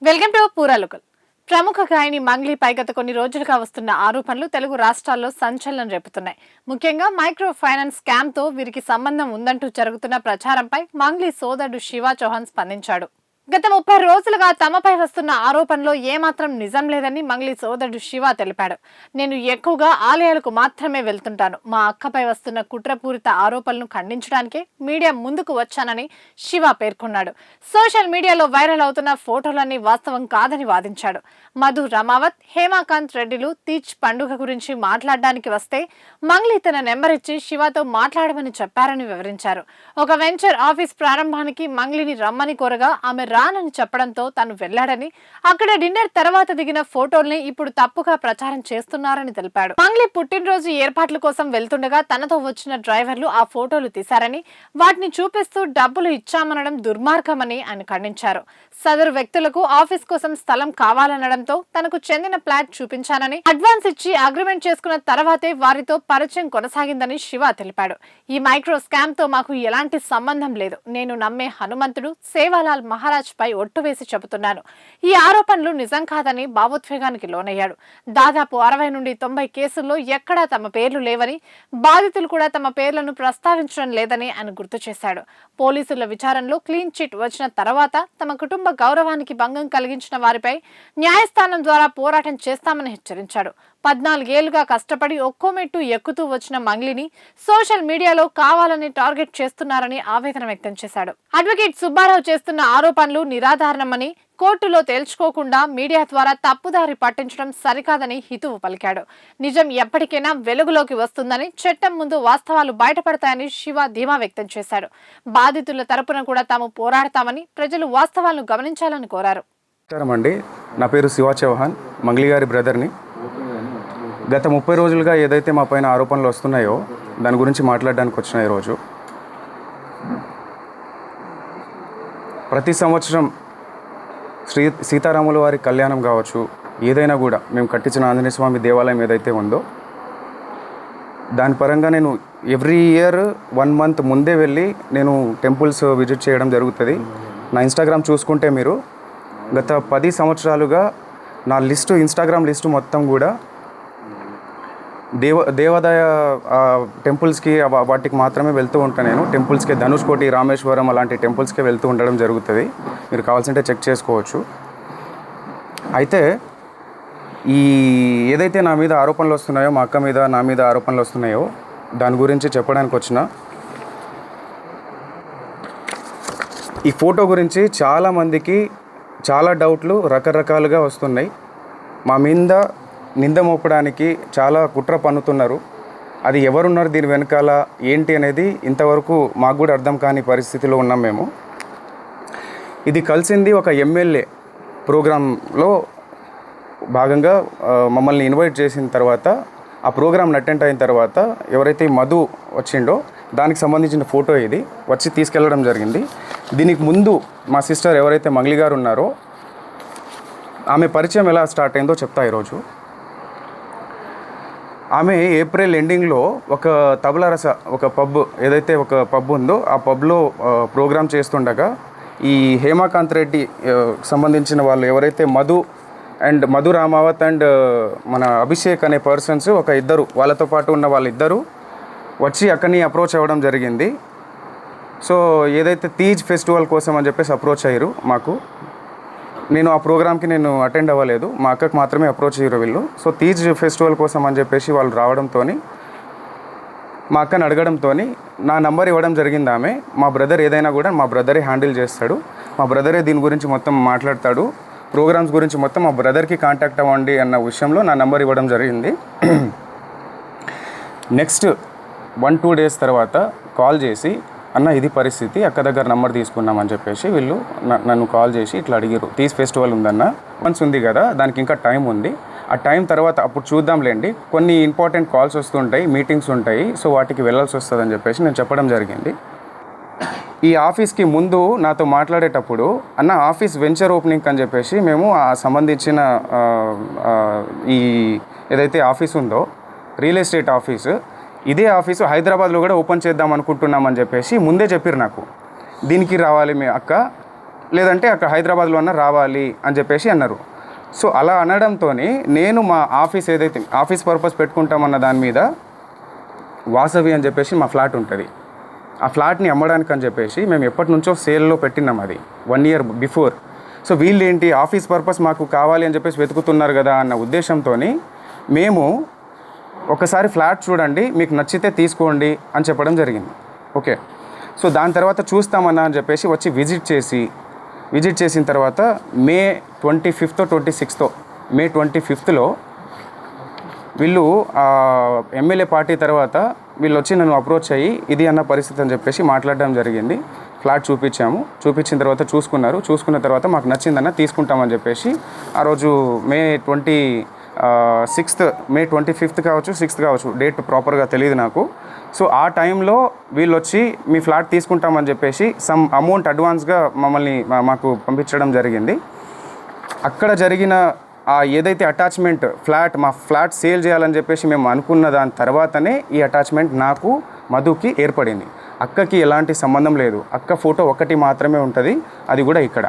Welcome to పూరాలుకల్. ప్రముఖ గాయని మంగ్లీపై గత కొన్ని రోజులుగా వస్తున్న ఆరోపణలు తెలుగు రాష్ట్రాల్లో సంచలనం రేపుతున్నాయి. ముఖ్యంగా మైక్రో ఫైనాన్స్ స్కామ్ తో వీరికి సంబంధం ఉందంటూ జరుగుతున్న ప్రచారంపై మంగ్లీ సోదరుడు శివ చౌహాన్ స్పందించాడు. గత 30 రోజులుగా తమపై వస్తున్న ఆరోపణలో ఏమాత్రం నిజం లేదని మంగ్లీ సోదరుడు శివ తెలిపాడు. నేను ఎక్కువగా ఆలయాలకు మాత్రమే వెళ్తుంటాను. మా అక్కపై వస్తున్న కుట్రపూరిత ఆరోపణలను ఖండించడానికే మీడియా ముందుకు వచ్చానని శివ పేర్కొన్నాడు. సోషల్ మీడియాలో వైరల్ అవుతున్న ఫోటోలన్నీ వాస్తవం కాదని వాదించాడు. మధు రమావత్, హేమాకాంత్ రెడ్డిలు తీజ్ పండుగ గురించి మాట్లాడడానికి వస్తే మంగ్లీ తన నెంబర్ ఇచ్చి శివతో మాట్లాడమని చెప్పారని వివరించారు. ఒక వెంచర్ ఆఫీస్ ప్రారంభానికి మంగ్లీని రమ్మని కోరగా ఆమె రానని చెప్పడంతో తాను వెళ్లాడని, అక్కడ డిన్నర్ తర్వాత దిగిన ఫోటోల్ని ఇప్పుడు తప్పుగా ప్రచారం చేస్తున్నారని తెలిపాడు. మంగ్లీ పుట్టినరోజు ఏర్పాట్ల కోసం వెళ్తుండగా తనతో వచ్చిన డ్రైవర్లు ఆ ఫోటోలు తీశారని, వాటిని చూపిస్తూ డబ్బులు ఇచ్చామనడం దుర్మార్గమని ఆయన ఖండించారు. సదరు వ్యక్తులకు ఆఫీస్ కోసం స్థలం కావాలనడంతో తనకు చెందిన ఫ్లాట్ చూపించానని, అడ్వాన్స్ ఇచ్చి అగ్రిమెంట్ చేసుకున్న తర్వాతే వారితో పరిచయం కొనసాగిందని శివ తెలిపాడు. ఈ మైక్రో స్కామ్ తో మాకు ఎలాంటి సంబంధం లేదు. నేను నమ్మే హనుమంతుడు సేవాలాల్ మహారాజ్ పై ఒట్టు వేసి చెబుతున్నాను. ఈ ఆరోపణలు నిజం కాదని భావోద్వేగానికి లోనయ్యాడు. దాదాపు 60 నుండి 90 కేసుల్లో ఎక్కడా తమ పేర్లు లేవని, బాధితులు కూడా తమ పేర్లను ప్రస్తావించడం లేదని ఆయన గుర్తు చేశాడు. పోలీసుల విచారణలో క్లీన్ చిట్ వచ్చిన తర్వాత తమ కుటుంబ గౌరవానికి భంగం కలిగించిన వారిపై న్యాయస్థానం ద్వారా పోరాటం చేస్తామని హెచ్చరించాడు. 14 ఏళ్లుగా కష్టపడి ఒక్కో మెట్టు ఎక్కుతూ వచ్చిన మంగ్లీని సోషల్ మీడియాలో కావాలని టార్గెట్ చేస్తున్నారని ఆవేదన వ్యక్తం చేశాడు. అడ్వకేట్ సుబ్బారావు చేస్తున్న ఆరోపణలు నిరాధారణమని, కోర్టులో తేల్చుకోకుండా మీడియా ద్వారా తప్పుదారి పట్టించడం సరికాదని హితువు పలికాడు. నిజం ఎప్పటికైనా వెలుగులోకి వస్తుందని, చట్టం ముందు వాస్తవాలు బయటపడతాయని శివ ధీమా వ్యక్తం చేశాడు. బాధితుల తరపున కూడా తాము పోరాడతామని, ప్రజలు వాస్తవాలను గమనించాలని కోరారు. నా పేరు శివ చౌహాన్, మంగ్లీ గారి బ్రదర్ని. గత 30 రోజులుగా ఏదైతే మా పైన ఆరోపణలు వస్తున్నాయో దాని గురించి మాట్లాడడానికి వచ్చిన ఈరోజు. ప్రతి సంవత్సరం సీతారాముల వారి కళ్యాణం కావచ్చు, ఏదైనా కూడా మేము కట్టించిన ఆంజనేయ స్వామి దేవాలయం ఏదైతే ఉందో దాని పరంగా నేను ఎవ్రీ ఇయర్ 1 మంత్ ముందే వెళ్ళి నేను టెంపుల్స్ విజిట్ చేయడం జరుగుతుంది. నా ఇన్స్టాగ్రామ్ చూసుకుంటే మీరు గత 10 సంవత్సరాలుగా నా ఇన్స్టాగ్రామ్ లిస్టు మొత్తం కూడా దేవాదాయ టెంపుల్స్కి వాటికి మాత్రమే వెళ్తూ ఉంటాను. నేను టెంపుల్స్కి ధనుష్కోటి, రామేశ్వరం అలాంటి టెంపుల్స్కి వెళ్తూ ఉండడం జరుగుతుంది. మీరు కావాల్సింటే చెక్ చేసుకోవచ్చు. అయితే ఈ ఏదైతే నా మీద ఆరోపణలు వస్తున్నాయో, మా అక్క మీద నా మీద ఆరోపణలు వస్తున్నాయో దాని గురించి చెప్పడానికి వచ్చిన. ఈ ఫోటో గురించి చాలామందికి చాలా డౌట్లు రకరకాలుగా వస్తున్నాయి. మా మీద నింద మోపడానికి చాలా కుట్ర పన్నుతున్నారు. అది ఎవరున్నారు దీని వెనకాల ఏంటి అనేది ఇంతవరకు మాకు కూడా అర్థం కాని పరిస్థితిలో ఉన్నాం మేము. ఇది కలిసింది ఒక ఎమ్మెల్యే ప్రోగ్రాంలో భాగంగా మమ్మల్ని ఇన్వైట్ చేసిన తర్వాత, ఆ ప్రోగ్రామ్ని అటెండ్ అయిన తర్వాత ఎవరైతే మధు వచ్చిండో దానికి సంబంధించిన ఫోటో ఇది వచ్చి తీసుకెళ్ళడం జరిగింది. దీనికి ముందు మా సిస్టర్ ఎవరైతే మంగ్లీ గారు ఉన్నారో ఆమె పరిచయం ఎలా స్టార్ట్ అయిందో చెప్తా ఈరోజు. ఆమె ఏప్రిల్ ఎండింగ్లో ఒక తబలారస ఒక పబ్ ఉందో ఆ పబ్లో ప్రోగ్రామ్ చేస్తుండగా ఈ హేమాకాంత్ రెడ్డి సంబంధించిన వాళ్ళు ఎవరైతే మధు రామావత్ అండ్ మన అభిషేక్ అనే పర్సన్స్ ఇద్దరు వాళ్ళతో పాటు ఉన్న వాళ్ళిద్దరూ వచ్చి అక్కడిని అప్రోచ్ అవ్వడం జరిగింది. సో ఏదైతే తీజ్ ఫెస్టివల్ కోసం అని చెప్పేసి అప్రోచ్ అయ్యారు మాకు. నేను ఆ ప్రోగ్రామ్కి అటెండ్ అవ్వలేదు, మా అక్కకు మాత్రమే అప్రోచ్ అయ్యారు వీళ్ళు. సో తీజ్ ఫెస్టివల్ కోసం అని చెప్పేసి వాళ్ళు రావడంతో మా అక్కని అడగడంతో నా నంబర్ ఇవ్వడం జరిగింది ఆమె. మా బ్రదర్ ఏదైనా కూడా మా బ్రదరే హ్యాండిల్ చేస్తాడు, మా బ్రదరే దీని గురించి మొత్తం మాట్లాడతాడు, ప్రోగ్రామ్స్ గురించి మొత్తం మా బ్రదర్కి కాంటాక్ట్ అవ్వండి అన్న విషయంలో నా నంబర్ ఇవ్వడం జరిగింది. నెక్స్ట్ 1-2 డేస్ తర్వాత కాల్ చేసి, అన్న ఇది పరిస్థితి, అక్క దగ్గర నంబర్ తీసుకున్నామని చెప్పేసి వీళ్ళు నన్ను కాల్ చేసి ఇట్లా అడిగారు. తీజ్ ఫెస్టివల్ ఉందన్న, మంత్స్ ఉంది కదా, దానికి ఇంకా టైం ఉంది, ఆ టైం తర్వాత అప్పుడు చూద్దాంలేండి, కొన్ని ఇంపార్టెంట్ కాల్స్ వస్తుంటాయి, మీటింగ్స్ ఉంటాయి, సో వాటికి వెళ్ళాల్సి వస్తుందని చెప్పేసి నేను చెప్పడం జరిగింది. ఈ ఆఫీస్కి ముందు నాతో మాట్లాడేటప్పుడు, అన్న ఆఫీస్ వెంచర్ ఓపెనింగ్ అని చెప్పేసి మేము ఆ సంబంధించిన ఈ ఏదైతే ఆఫీస్ ఉందో రియల్ ఎస్టేట్ ఆఫీసు, ఇదే ఆఫీసు హైదరాబాద్లో కూడా ఓపెన్ చేద్దాం అనుకుంటున్నామని చెప్పేసి ముందే చెప్పారు నాకు. దీనికి రావాలి మీ అక్క, లేదంటే అక్కడ హైదరాబాద్లో అన్న రావాలి అని చెప్పేసి అన్నారు. సో అలా అనడంతో నేను మా ఆఫీస్ ఏదైతే ఆఫీస్ పర్పస్ పెట్టుకుంటామన్న దాని మీద వాసవి అని చెప్పేసి మా ఫ్లాట్ ఉంటుంది. ఆ ఫ్లాట్ని అమ్మడానికి అని చెప్పేసి మేము ఎప్పటి నుంచో సేల్లో పెట్టినాం, అది 1 year బిఫోర్. సో వీళ్ళు ఏంటి ఆఫీస్ పర్పస్ మాకు కావాలి అని చెప్పేసి వెతుకుతున్నారు కదా అన్న ఉద్దేశంతో మేము ఒకసారి ఫ్లాట్ చూడండి, మీకు నచ్చితే తీసుకోండి అని చెప్పడం జరిగింది. ఓకే, సో దాని తర్వాత చూస్తామన్నా అని చెప్పేసి వచ్చి విజిట్ చేసిన తర్వాత మే 25th 26th మే 25th వీళ్ళు ఎమ్మెల్యే పార్టీ తర్వాత వీళ్ళు వచ్చి నన్ను అప్రోచ్ అయ్యి ఇది అన్న పరిస్థితి అని చెప్పేసి మాట్లాడడం జరిగింది. ఫ్లాట్ చూపించిన తర్వాత చూసుకున్న తర్వాత మాకు నచ్చిందన్న తీసుకుంటామని చెప్పేసి ఆ రోజు మే 25th కావచ్చు 6th కావచ్చు, డేట్ ప్రాపర్గా తెలియదు నాకు. సో ఆ టైంలో వీళ్ళు వచ్చి మీ ఫ్లాట్ తీసుకుంటామని చెప్పేసి సమ్ అమౌంట్ అడ్వాన్స్గా మాకు పంపించడం జరిగింది. అక్కడ జరిగిన ఏదైతే అటాచ్మెంట్ మా ఫ్లాట్ సేల్ చేయాలని చెప్పేసి మేము అనుకున్న దాని తర్వాతనే ఈ అటాచ్మెంట్ నాకు మధుకి ఏర్పడింది. అక్కకి ఎలాంటి సంబంధం లేదు, అక్క ఫోటో ఒకటి మాత్రమే ఉంటుంది, అది కూడా ఇక్కడ.